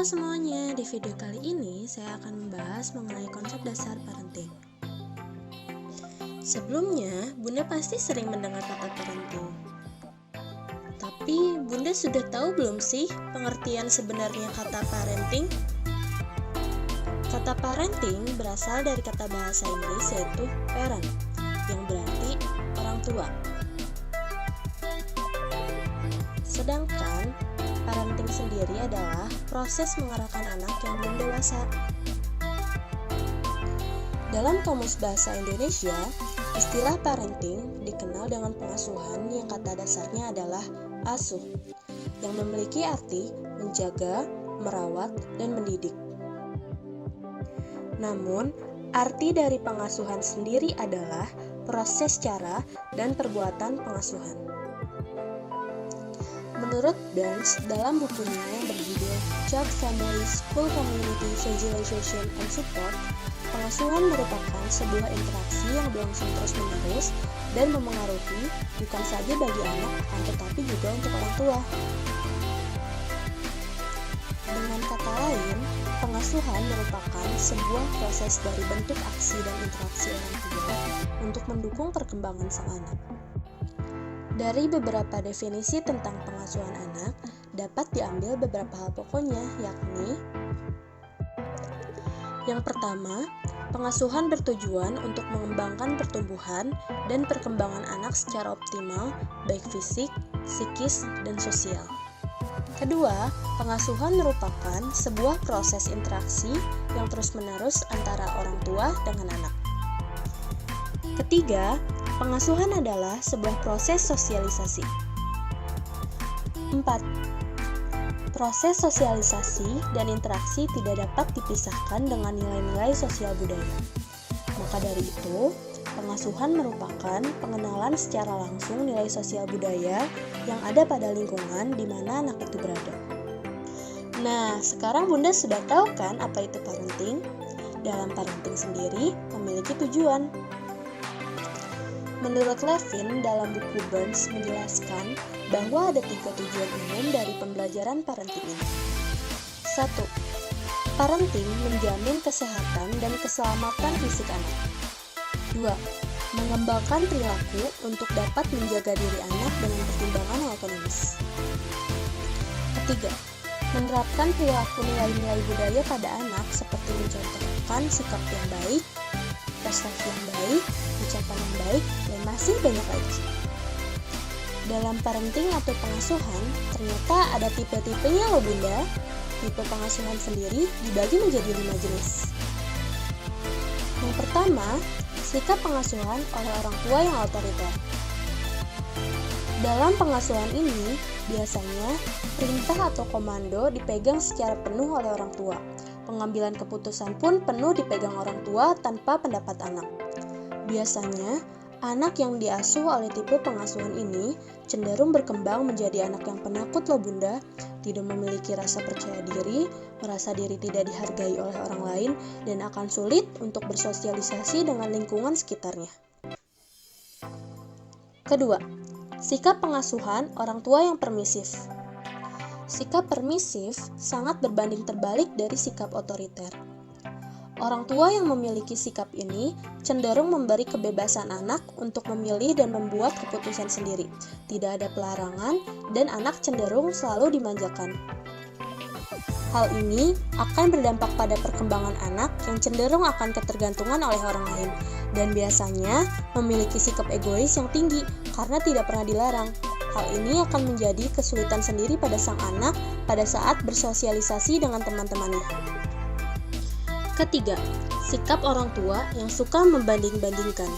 Halo semuanya, di video kali ini saya akan membahas mengenai konsep dasar parenting. Sebelumnya, Bunda pasti sering mendengar kata parenting. Tapi, Bunda sudah tahu belum sih pengertian sebenarnya kata parenting? Kata parenting berasal dari kata bahasa Inggris yaitu parent, yang berarti orang tua. Sedangkan parenting sendiri adalah proses mengarahkan anak yang belum dewasa. Dalam Kamus Bahasa Indonesia, istilah parenting dikenal dengan pengasuhan yang kata dasarnya adalah asuh, yang memiliki arti menjaga, merawat, dan mendidik. Namun, arti dari pengasuhan sendiri adalah proses cara dan perbuatan pengasuhan. Menurut Burns, dalam bukunya yang berjudul Child, Family, School, Community, Socialization, and Support, pengasuhan merupakan sebuah interaksi yang berlangsung terus-menerus dan memengaruhi bukan saja bagi anak, tetapi juga untuk orang tua. Dengan kata lain, pengasuhan merupakan sebuah proses dari bentuk aksi dan interaksi orang tua untuk mendukung perkembangan sang anak. Dari beberapa definisi tentang pengasuhan anak, dapat diambil beberapa hal pokoknya, yakni yang pertama, pengasuhan bertujuan untuk mengembangkan pertumbuhan dan perkembangan anak secara optimal, baik fisik, psikis, dan sosial. Kedua, pengasuhan merupakan sebuah proses interaksi yang terus-menerus antara orang tua dengan anak. Ketiga, pengasuhan adalah sebuah proses sosialisasi. 4. Proses sosialisasi dan interaksi tidak dapat dipisahkan dengan nilai-nilai sosial budaya. Maka dari itu, pengasuhan merupakan pengenalan secara langsung nilai sosial budaya yang ada pada lingkungan di mana anak itu berada. Nah, sekarang Bunda sudah tahu kan apa itu parenting? Dalam parenting sendiri memiliki tujuan. Menurut Levin, dalam buku Burns menjelaskan bahwa ada 3 tujuan umum dari pembelajaran parenting ini. 1. Parenting menjamin kesehatan dan keselamatan fisik anak. 2. Mengembangkan perilaku untuk dapat menjaga diri anak dengan pertimbangan yang ekonomis. 3. Menerapkan perilaku nilai-nilai budaya pada anak seperti mencontohkan sikap yang baik, prestasi yang baik, ucapan yang baik, dan masih banyak lagi. Dalam parenting atau pengasuhan, ternyata ada tipe-tipenya loh Bunda. Tipe pengasuhan sendiri dibagi menjadi 5 jenis. Yang pertama, sikap pengasuhan oleh orang tua yang otoriter. Dalam pengasuhan ini, biasanya perintah atau komando dipegang secara penuh oleh orang tua. Pengambilan keputusan pun penuh dipegang orang tua tanpa pendapat anak. Biasanya, anak yang diasuh oleh tipe pengasuhan ini cenderung berkembang menjadi anak yang penakut loh Bunda, tidak memiliki rasa percaya diri, merasa diri tidak dihargai oleh orang lain, dan akan sulit untuk bersosialisasi dengan lingkungan sekitarnya. Kedua, sikap pengasuhan orang tua yang permisif. Sikap permisif sangat berbanding terbalik dari sikap otoriter. Orang tua yang memiliki sikap ini cenderung memberi kebebasan anak untuk memilih dan membuat keputusan sendiri. Tidak ada pelarangan dan anak cenderung selalu dimanjakan. Hal ini akan berdampak pada perkembangan anak yang cenderung akan ketergantungan oleh orang lain dan biasanya memiliki sikap egois yang tinggi karena tidak pernah dilarang. Hal ini akan menjadi kesulitan sendiri pada sang anak pada saat bersosialisasi dengan teman-temannya. Ketiga, sikap orang tua yang suka membanding-bandingkan.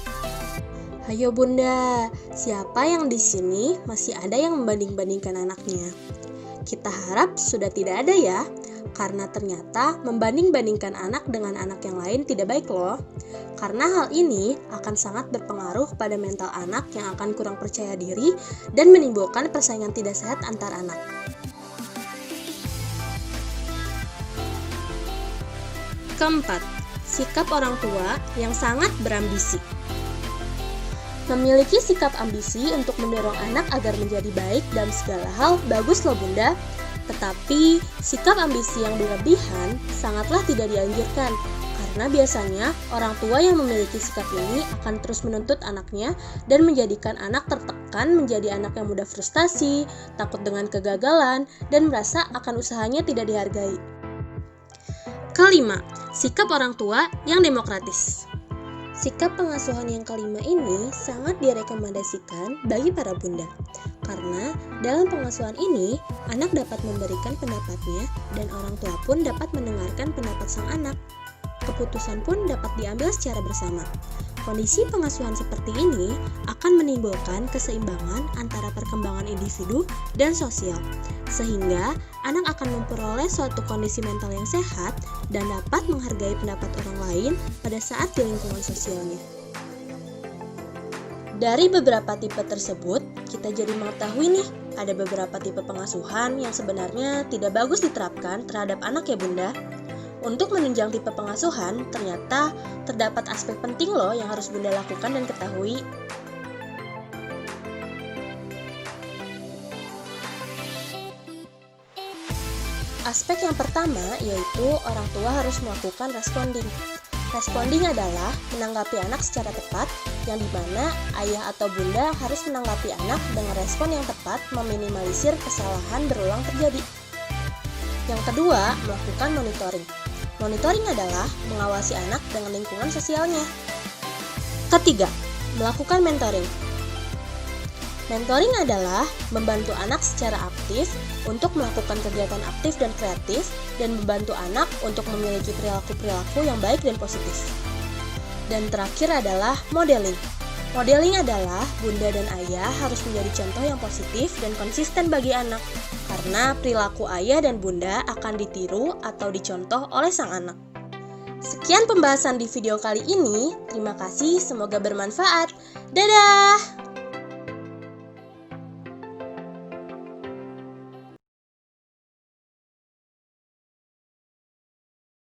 Hayo Bunda, siapa yang di sini masih ada yang membanding-bandingkan anaknya? Kita harap sudah tidak ada ya, karena ternyata membanding-bandingkan anak dengan anak yang lain tidak baik loh. Karena hal ini akan sangat berpengaruh pada mental anak yang akan kurang percaya diri dan menimbulkan persaingan tidak sehat antar anak. Keempat, sikap orang tua yang sangat berambisi. Memiliki sikap ambisi untuk mendorong anak agar menjadi baik dalam segala hal bagus loh Bunda. Tetapi, sikap ambisi yang berlebihan sangatlah tidak dianjurkan, karena biasanya orang tua yang memiliki sikap ini akan terus menuntut anaknya dan menjadikan anak tertekan menjadi anak yang mudah frustasi, takut dengan kegagalan, dan merasa akan usahanya tidak dihargai. Kelima, sikap orang tua yang demokratis. Sikap pengasuhan yang kelima ini sangat direkomendasikan bagi para bunda, karena dalam pengasuhan ini, anak dapat memberikan pendapatnya dan orang tua pun dapat mendengarkan pendapat sang anak. Keputusan pun dapat diambil secara bersama. Kondisi pengasuhan seperti ini akan menimbulkan keseimbangan antara perkembangan individu dan sosial, sehingga anak akan memperoleh suatu kondisi mental yang sehat dan dapat menghargai pendapat orang lain pada saat di lingkungan sosialnya. Dari beberapa tipe tersebut, kita jadi mengetahui nih, ada beberapa tipe pengasuhan yang sebenarnya tidak bagus diterapkan terhadap anak ya bunda. Untuk menunjang tipe pengasuhan, ternyata terdapat aspek penting loh yang harus bunda lakukan dan ketahui. Aspek yang pertama yaitu orang tua harus melakukan responding. Responding adalah menanggapi anak secara tepat, yang dimana ayah atau bunda harus menanggapi anak dengan respon yang tepat meminimalisir kesalahan berulang terjadi. Yang kedua, melakukan monitoring. Monitoring adalah mengawasi anak dengan lingkungan sosialnya. Ketiga, melakukan mentoring. Mentoring adalah membantu anak secara aktif untuk melakukan kegiatan aktif dan kreatif dan membantu anak untuk memiliki perilaku-perilaku yang baik dan positif. Dan terakhir adalah modeling. Modeling adalah bunda dan ayah harus menjadi contoh yang positif dan konsisten bagi anak, karena perilaku ayah dan bunda akan ditiru atau dicontoh oleh sang anak. Sekian pembahasan di video kali ini. Terima kasih, semoga bermanfaat. Dadah!